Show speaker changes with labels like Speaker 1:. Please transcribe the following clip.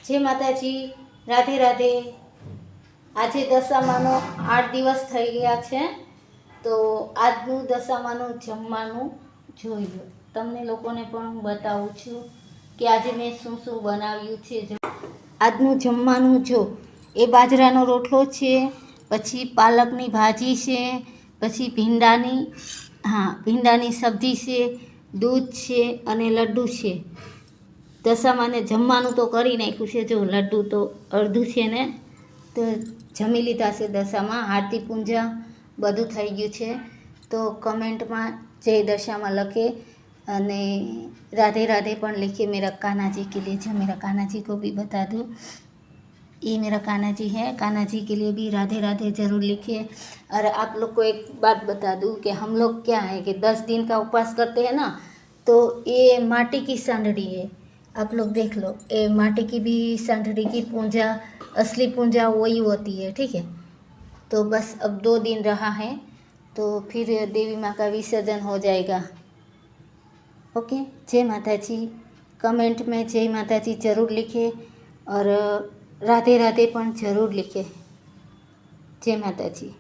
Speaker 1: જય માતાજી, રાધે રાધે। આજે દશામાનો 8 દિવસ થઈ ગયા છે, તો આજનું દશામાનું જમવાનું જોઈ લો। તમને લોકોને પણ હું બતાવું છું કે આજે મેં શું શું બનાવ્યું છે। આજનું જમવાનું જો એ બાજરાનો રોટલો છે, પછી પાલકની ભાજી છે, પછી ભીંડાની સબ્જી છે, દૂધ છે અને લડ્ડુ છે। દશામાને જમવાનું તો કરી નાખ્યું છે, જો લડ્ડુ તો અડધું છે ને, તો જમી લીધા છે દશામાં। આરતી પૂજા બધું થઈ ગયું છે। તો કમેન્ટમાં જય દશામાં લખે અને राधे राधे पण लिखिए। मेरा कान्हा जी के लिए, जो मेरा कान्हा जी को भी बता दूँ, ये मेरा कान्हा जी है। कान्हा जी के लिए भी राधे राधे ज़रूर लिखिए। और आप लोग को एक बात बता दूँ कि हम लोग क्या है कि 10 दिन का उपवास करते हैं ना, तो ये माटी की सांडड़ी है। आप लोग देख लो, ये माटी की भी सांडड़ी की पूजा, असली पूजा वही होती है, ठीक है। तो बस अब 2 दिन रहा है, तो फिर देवी माँ का विसर्जन हो जाएगा। ओके, जय माता जी। कमेंट में जय माता जी ज़रूर लिखे और राधे राधे पण ज़रूर लिखे। जय माता जी।